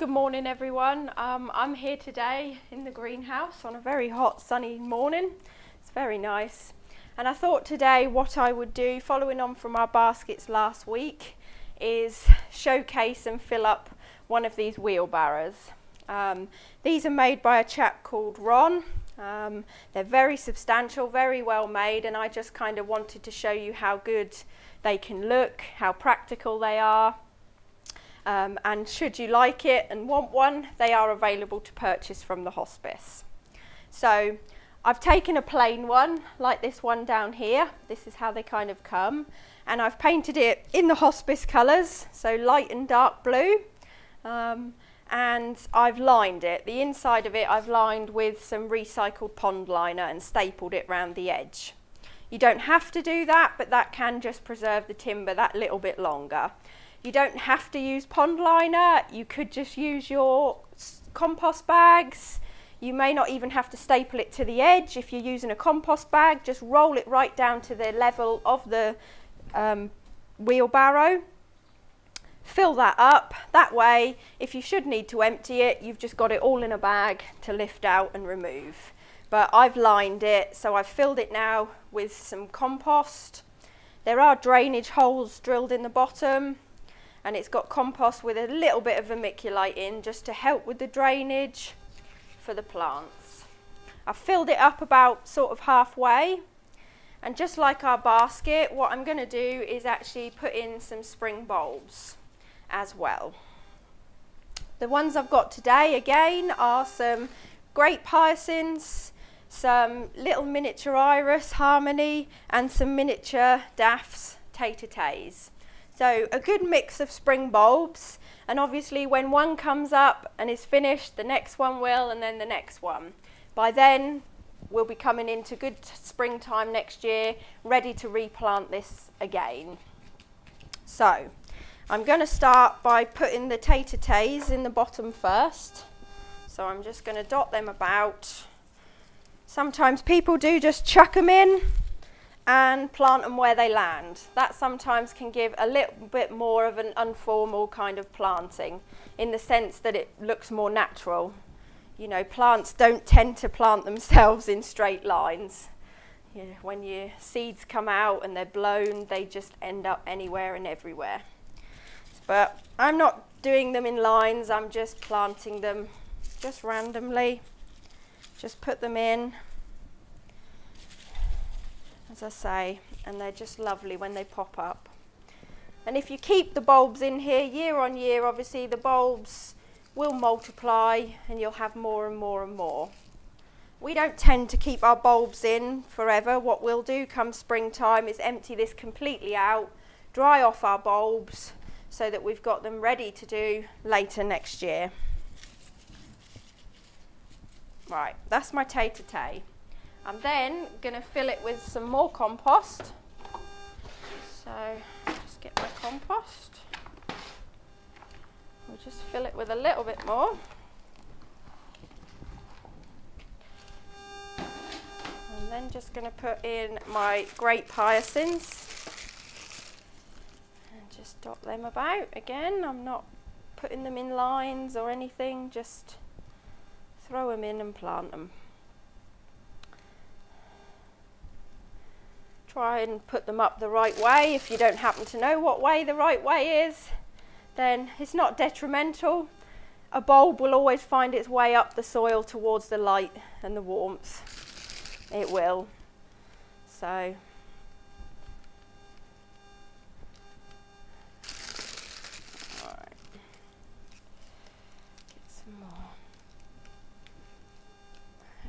Good morning everyone. I'm here today in the greenhouse on a very hot sunny morning. It's very nice, and I thought today what I would do, following on from our baskets last week, is showcase and fill up one of these wheelbarrows. These are made by a chap called Ron. They're very substantial, very well made, and I just kind of wanted to show you how good they can look, how practical they are. And should you like it and want one, they are available to purchase from the hospice. So I've taken a plain one like this one down here. This is how they kind of come, and I've painted it in the hospice colours, so light and dark blue, and I've lined it. The inside of it I've lined with some recycled pond liner and stapled it round the edge. You don't have to do that, but that can just preserve the timber that little bit longer. You don't have to use pond liner, you could just use your compost bags. You may not even have to staple it to the edge. If you're using a compost bag, just roll it right down to the level of the wheelbarrow. Fill that up. That way, if you should need to empty it, you've just got it all in a bag to lift out and remove. But I've lined it, so I've filled it now with some compost. There are drainage holes drilled in the bottom, and it's got compost with a little bit of vermiculite in just to help with the drainage for the plants. I've filled it up about sort of halfway, and just like our basket, what I'm going to do is actually put in some spring bulbs as well. The ones I've got today again are some great hyacinths, some little miniature iris harmony, and some miniature daffs tays. So a good mix of spring bulbs, and obviously when one comes up and is finished, the next one will, and then the next one. By then we'll be coming into good springtime next year, ready to replant this again. So I'm going to start by putting the tays in the bottom first. So I'm just going to dot them about. Sometimes people do just chuck them in and plant them where they land. That sometimes can give a little bit more of an informal kind of planting, in the sense that it looks more natural. You know, plants don't tend to plant themselves in straight lines. You know, when your seeds come out and they're blown, they just end up anywhere and everywhere. But I'm not doing them in lines, I'm just planting them just randomly. Just put them in, as I say, and they're just lovely when they pop up. And if you keep the bulbs in here year on year, obviously the bulbs will multiply and you'll have more and more and more. We don't tend to keep our bulbs in forever. What we'll do come springtime is empty this completely out, dry off our bulbs so that we've got them ready to do later next year. Right, that's my tay. I'm then going to fill it with some more compost. So just get my compost. We'll just fill it with a little bit more. And then just going to put in my grape hyacinths. And just dot them about again. I'm not putting them in lines or anything, just throw them in and plant them. Try and put them up the right way. If you don't happen to know what way the right way is, then it's not detrimental. A bulb will always find its way up the soil towards the light and the warmth. It will. So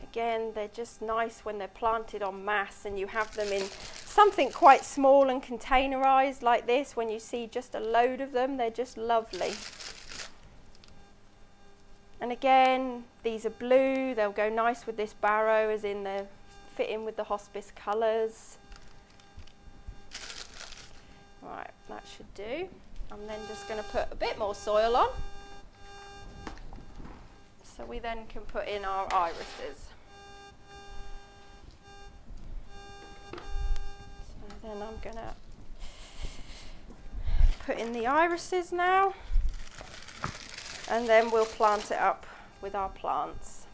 again, they're just nice when they're planted en masse and you have them in something quite small and containerized like this. When you see just a load of them, they're just lovely. And again, these are blue, they'll go nice with this barrow, as in they fit in with the hospice colours. Right, that should do. I'm then just going to put a bit more soil on, so we then can put in our irises. Then I'm going to put in the irises now. and then we'll plant it up with our plants.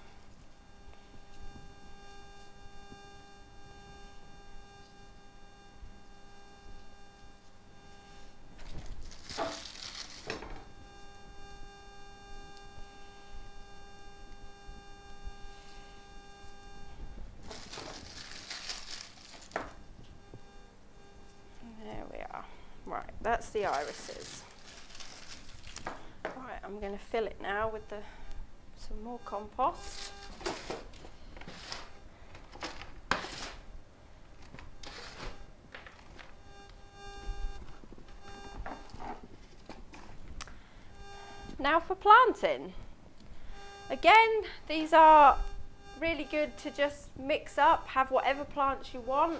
There we are. Right, that's the irises. Right, I'm going to fill it now with some more compost. Now for planting. Again, these are really good to just mix up, have whatever plants you want.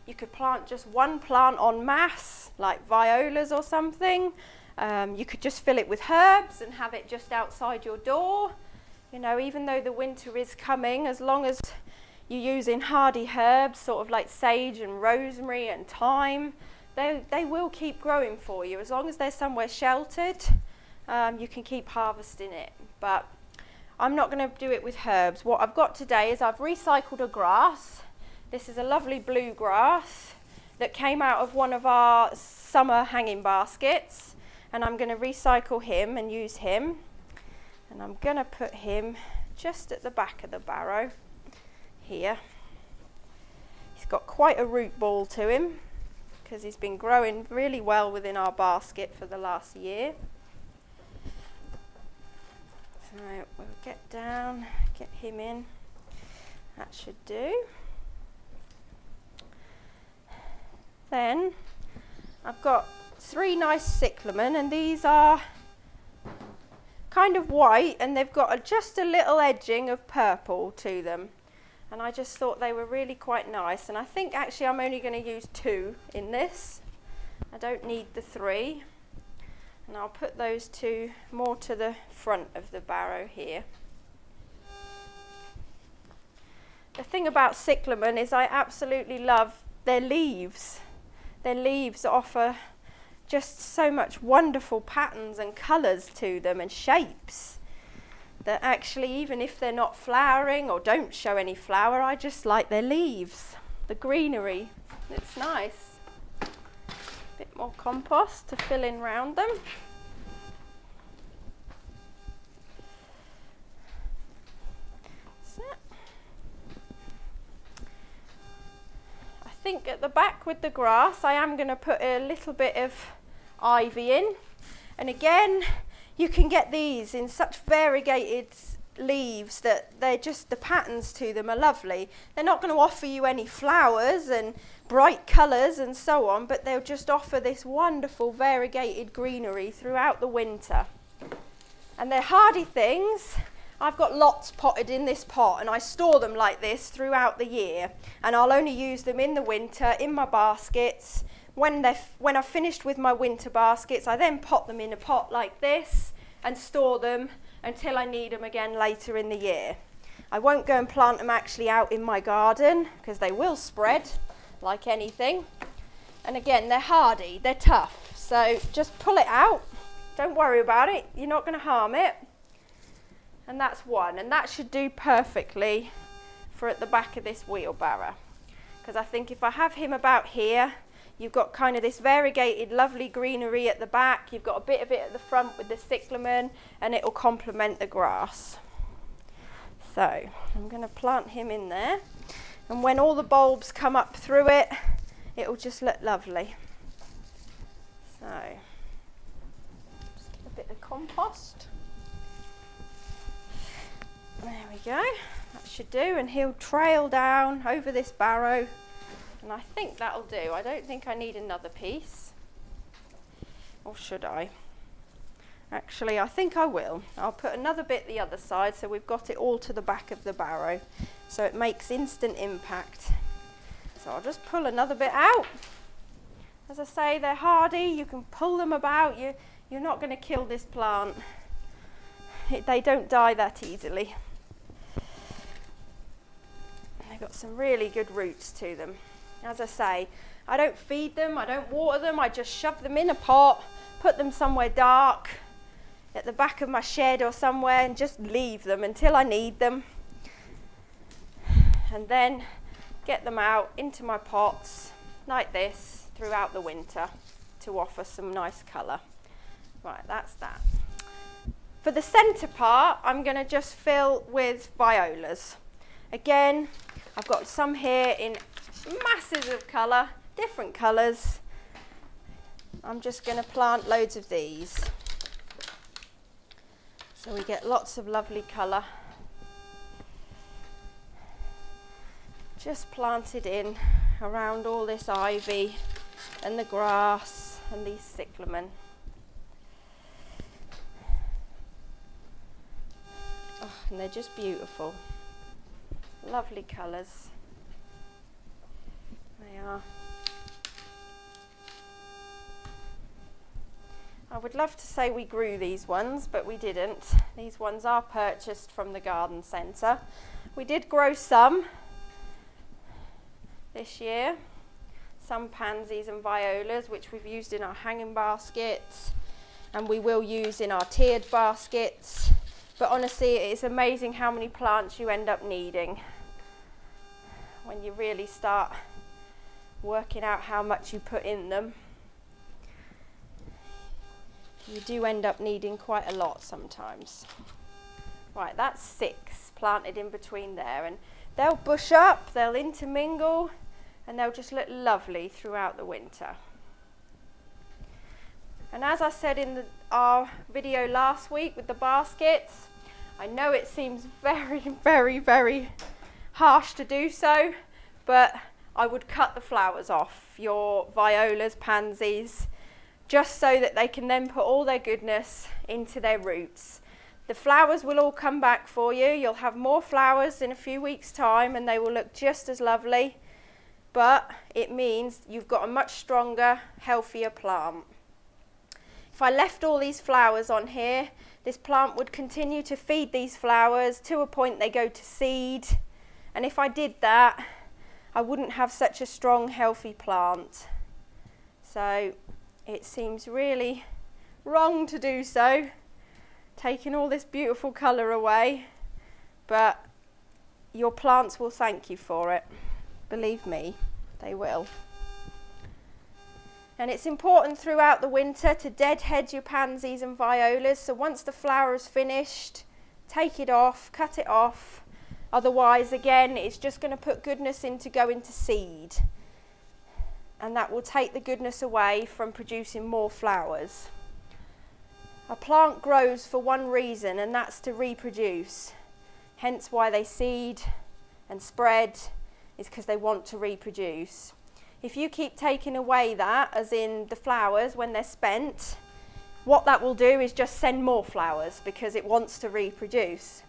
You could plant just one plant en masse, like violas or something. You could just fill it with herbs and have it just outside your door. You know, even though the winter is coming, as long as you're using hardy herbs, sort of like sage and rosemary and thyme, they will keep growing for you. As long as they're somewhere sheltered, you can keep harvesting it. But I'm not going to do it with herbs. What I've got today is I've recycled a grass. This is a lovely blue grass that came out of one of our summer hanging baskets, and I'm going to recycle him and use him, and I'm going to put him just at the back of the barrow here. He's got quite a root ball to him because he's been growing really well within our basket for the last year. So we'll get down, get him in. That should do. Then I've got 3 nice cyclamen, and these are kind of white and they've got just a little edging of purple to them, and I just thought they were really quite nice. And I think actually I'm only going to use 2 in this. I don't need the 3, and I'll put those 2 more to the front of the barrow here. The thing about cyclamen is I absolutely love their leaves. Their leaves offer just so much wonderful patterns and colours to them and shapes that actually, even if they're not flowering or don't show any flower, I just like their leaves, the greenery. It's nice. A bit more compost to fill in round them. I think at the back with the grass I am going to put a little bit of ivy in, and again you can get these in such variegated leaves that they're just, the patterns to them are lovely. They're not going to offer you any flowers and bright colours and so on, but they'll just offer this wonderful variegated greenery throughout the winter. And they're hardy things. I've got lots potted in this pot, and I store them like this throughout the year, and I'll only use them in the winter in my baskets. When I've finished with my winter baskets, I then pot them in a pot like this and store them until I need them again later in the year. I won't go and plant them actually out in my garden because they will spread like anything. And again, they're hardy, they're tough, so just pull it out, don't worry about it, you're not going to harm it. And that's one, and that should do perfectly for at the back of this wheelbarrow, because I think if I have him about here, you've got kind of this variegated lovely greenery at the back, you've got a bit of it at the front with the cyclamen, and it'll complement the grass. So I'm going to plant him in there, and when all the bulbs come up through it, it'll just look lovely. So just a bit of compost. There we go, that should do, and he'll trail down over this barrow, and I think that'll do. I don't think I need another piece, or should I? Actually, I think I will. I'll put another bit the other side so we've got it all to the back of the barrow, so it makes instant impact. So I'll just pull another bit out. As I say, they're hardy, you can pull them about, you're not going to kill this plant. They don't die that easily. They've got some really good roots to them. As I say, I don't feed them, I don't water them, I just shove them in a pot, put them somewhere dark. at the back of my shed or somewhere and just leave them until I need them. And then get them out into my pots like this throughout the winter to offer some nice colour. Right, that's that. For the centre part, I'm going to just fill with violas. Again, I've got some here in masses of colour, different colours. I'm just going to plant loads of these, so we get lots of lovely colour. Just planted in around all this ivy and the grass and these cyclamen. Oh, and they're just beautiful. Lovely colours. They are. I would love to say we grew these ones, but we didn't. These ones are purchased from the garden centre. We did grow some this year, some pansies and violas, which we've used in our hanging baskets, and we will use in our tiered baskets. But honestly, it's amazing how many plants you end up needing when you really start working out how much you put in them. You do end up needing quite a lot sometimes. Right, that's 6 planted in between there, and they'll bush up, they'll intermingle, and they'll just look lovely throughout the winter. And as I said in our video last week with the baskets, I know it seems very, very, very harsh to do so, but I would cut the flowers off your violas, pansies, just so that they can then put all their goodness into their roots. The flowers will all come back for you. You'll have more flowers in a few weeks' time and they will look just as lovely, but it means you've got a much stronger, healthier plant. If I left all these flowers on here, this plant would continue to feed these flowers to a point they go to seed, and if I did that, I wouldn't have such a strong, healthy plant. So it seems really wrong to do so, taking all this beautiful colour away, but your plants will thank you for it. Believe me, they will. And it's important throughout the winter to deadhead your pansies and violas, so once the flower is finished, take it off, cut it off. Otherwise, again, it's just going to put goodness into going to seed, and that will take the goodness away from producing more flowers. A plant grows for one reason, and that's to reproduce. Hence why they seed and spread, is because they want to reproduce. If you keep taking away that, as in the flowers when they're spent, what that will do is just send more flowers because it wants to reproduce.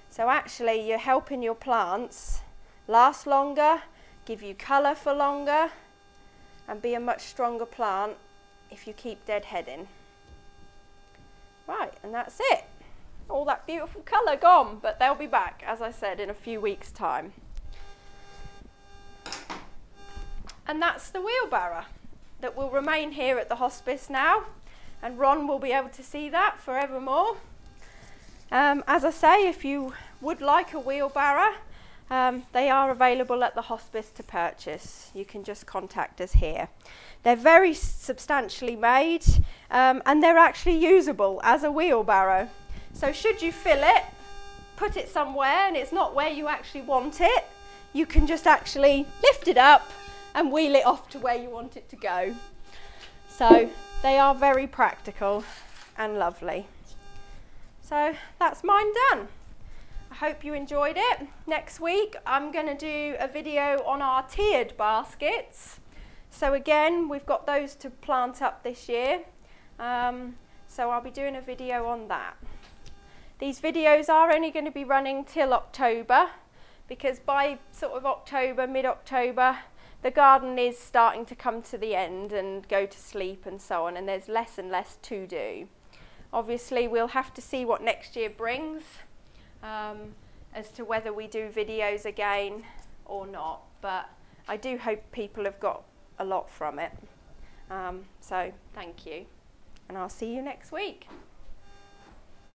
So actually you're helping your plants last longer, give you colour for longer, and be a much stronger plant if you keep deadheading. Right, and that's it. All that beautiful colour gone, but they'll be back, as I said, in a few weeks' time. And that's the wheelbarrow that will remain here at the hospice now, and Ron will be able to see that forevermore. As I say, if you would like a wheelbarrow, they are available at the hospice to purchase. You can just contact us here. They're very substantially made, and they're actually usable as a wheelbarrow. So should you fill it, put it somewhere and it's not where you actually want it, you can just actually lift it up and wheel it off to where you want it to go. So they are very practical and lovely. So that's mine done. I hope you enjoyed it. Next week I'm going to do a video on our tiered baskets. So again, we've got those to plant up this year. So I'll be doing a video on that. These videos are only going to be running till October, because by sort of October, mid-October, the garden is starting to come to the end and go to sleep and so on, and there's less and less to do. Obviously we'll have to see what next year brings as to whether we do videos again or not, but I do hope people have got a lot from it. So thank you, and I'll see you next week.